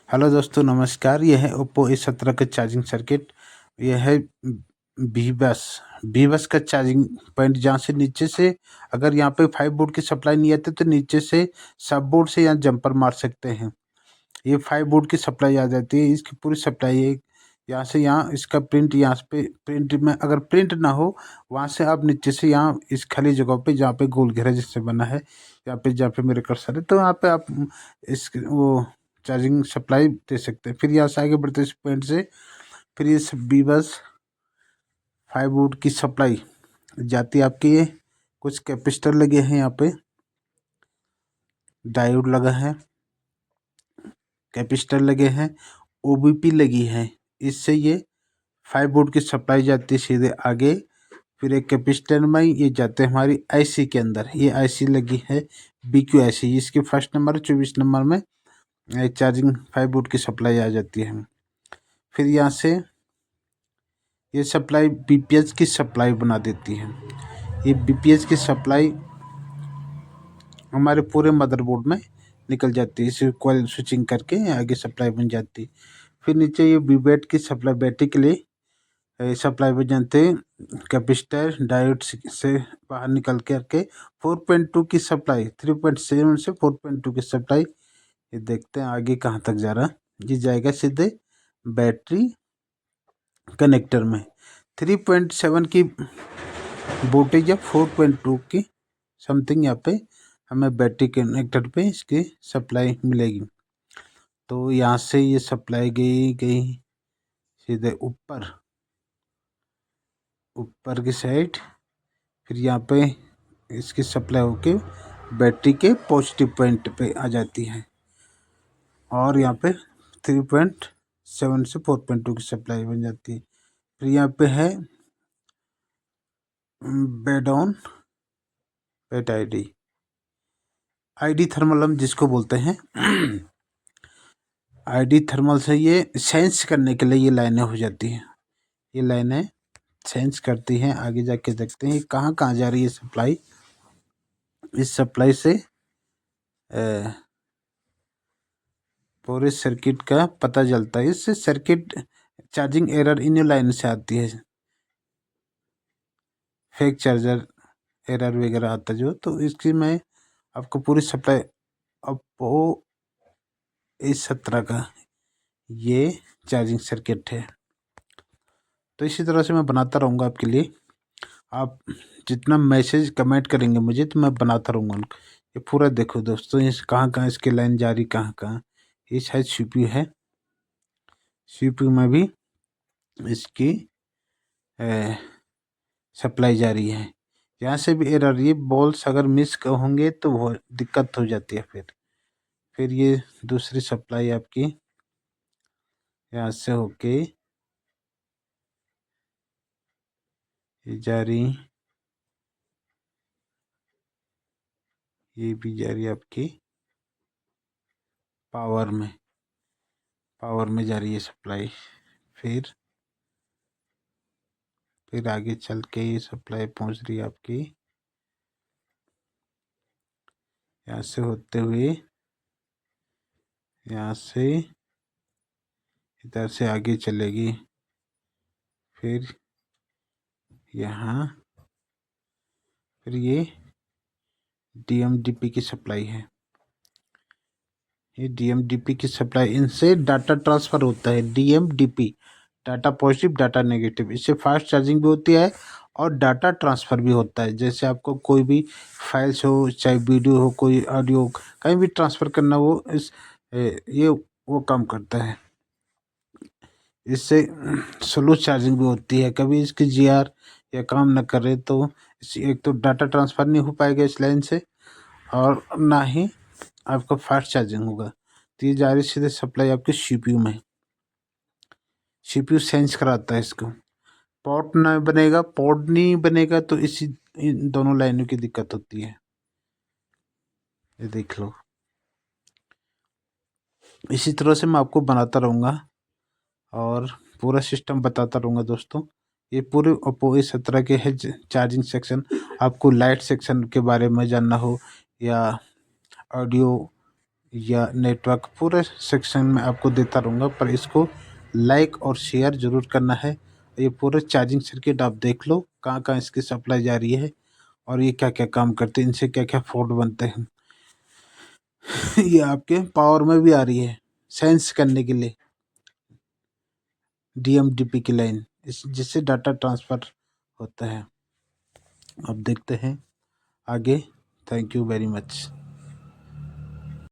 Hello दोस्तों, नमस्कार। यह है ओप्पो A17 का चार्जिंग सर्किट। यह है बी बस का चार्जिंग पॉइंट, जहाँ से नीचे से अगर यहाँ पे 5 वोल्ट की सप्लाई नहीं आती तो नीचे से सब बोर्ड से यहाँ जंपर मार सकते हैं। ये 5 वोल्ट की सप्लाई आ जाती है, इसकी पूरी सप्लाई है। यहाँ से यहाँ इसका प्रिंट, यहाँ पे प्रिंट में अगर प्रिंट ना हो, वहाँ से आप नीचे से यहाँ इस खाली जगह पे जहाँ पे गोल घेरा जिससे बना है, जहाँ पे मेरे कर्सर है, तो यहाँ पे आप इस वो चार्जिंग सप्लाई दे सकते हैं। फिर यहाँ से आगे बढ़ते इस पॉइंट से फिर ये बी बस 5 वोल्ट की सप्लाई जाती है आपकी। ये कुछ कैपेसिटर लगे हैं, यहाँ पे डायोड लगा है, कैपेसिटर लगे हैं, ओबीपी लगी है। इससे ये 5 वोल्ट की सप्लाई जाती है सीधे आगे। फिर एक कैपेसिटर में ये जाते हैं हमारी आईसी के अंदर। ये आईसी लगी है BQ आईसी, इसके फर्स्ट नंबर 24 नंबर में चार्जिंग 5 वोल्ट की सप्लाई आ जाती है। फिर यहाँ से ये सप्लाई बीपीएस की सप्लाई बना देती है। ये बीपीएस की सप्लाई हमारे पूरे मदरबोर्ड में निकल जाती है। इसे कॉइल स्विचिंग करके आगे सप्लाई बन जाती है। फिर नीचे ये बीबेट की सप्लाई, बैटरी के लिए सप्लाई बन जाते हैं। कैपेसिटर डायोड से बाहर निकल के 4.2 की सप्लाई, 3.7 से 4.2 की सप्लाई। ये देखते हैं आगे कहाँ तक जा रहा है। ये जाएगा सीधे बैटरी कनेक्टर में। 3.7 की वोल्टेज या 4.2 की समथिंग यहाँ पे हमें बैटरी कनेक्टर पे इसकी सप्लाई मिलेगी। तो यहाँ से ये सप्लाई गई सीधे ऊपर की साइड। फिर यहाँ पे इसकी सप्लाई होके बैटरी के पॉजिटिव पॉइंट पे आ जाती है। और यहाँ पे 3.7 से 4.2 की सप्लाई बन जाती है। फिर यहाँ पे है बेट आईडी थर्मल हम जिसको बोलते हैं। आईडी थर्मल से ये सेंस करने के लिए ये लाइनें हो जाती हैं। ये लाइनें सेंस करती हैं। आगे जाके देखते हैं कहाँ कहाँ जा रही है सप्लाई। इस सप्लाई से पूरे सर्किट का पता चलता है। इससे circuit charging error in line से आती है, फेक चार्जर एरर वगैरह आता जो। तो इसकी मैं आपको पूरी सप्लाई ओप्पो A17 का ये चार्जिंग सर्किट है। तो इसी तरह से मैं बनाता रहूँगा आपके लिए। आप जितना मैसेज कमेंट करेंगे मुझे तो मैं बनाता रहूँगा उनको। ये पूरा देखो दोस्तों, ये कहाँ कहाँ इसकी लाइन जा रही, कहाँ कहाँ। ये शायद CPU है, CPU में भी इसकी सप्लाई जा रही है। यहाँ से भी एरर, ये बॉल्स अगर मिस होंगे तो वो दिक्कत हो जाती है। फिर ये दूसरी सप्लाई आपकी यहाँ से होके ये जा रही, ये भी जा रही है आपकी पावर में जा रही है सप्लाई। फिर आगे चल के ये सप्लाई पहुंच रही है आपकी यहाँ से होते हुए, यहाँ से इधर से आगे चलेगी। फिर यहाँ, फिर ये DMDP की सप्लाई है। ये DMDP की सप्लाई, इनसे डाटा ट्रांसफ़र होता है। DMDP, data positive data negative. इससे फास्ट चार्जिंग भी होती है और डाटा ट्रांसफ़र भी होता है। जैसे आपको कोई भी फाइल्स हो, चाहे वीडियो हो, कोई ऑडियो, कहीं भी ट्रांसफ़र करना हो, ये वो काम करता है। इससे स्लो चार्जिंग भी होती है। कभी इसकी GR या काम न करे तो एक तो डाटा ट्रांसफ़र नहीं हो पाएगा इस लाइन से, और ना ही आपका फास्ट चार्जिंग होगा। तो ये जा रही सीधे सप्लाई आपके CPU में। CPU सेंस कराता है इसको। पॉट नहीं बनेगा तो इन दोनों लाइनों की दिक्कत होती है। ये देख लो। इसी तरह से मैं आपको बनाता रहूँगा और पूरा सिस्टम बताता रहूँगा दोस्तों। ये पूरे ओप्पो A17 के है चार्जिंग सेक्शन। आपको लाइट सेक्शन के बारे में जानना हो, या ऑडियो या नेटवर्क पूरे सेक्शन में आपको देता रहूँगा, पर इसको लाइक और शेयर ज़रूर करना है। ये पूरे चार्जिंग सर्किट आप देख लो कहाँ-कहाँ इसकी सप्लाई जा रही है और ये क्या-क्या काम करते हैं, इनसे क्या-क्या फॉल्ट बनते हैं। ये आपके पावर में भी आ रही है सेंस करने के लिए डीएमडीपी की लाइन, इस जिससे डाटा ट्रांसफ़र होता है। अब देखते हैं आगे। Thank you very much.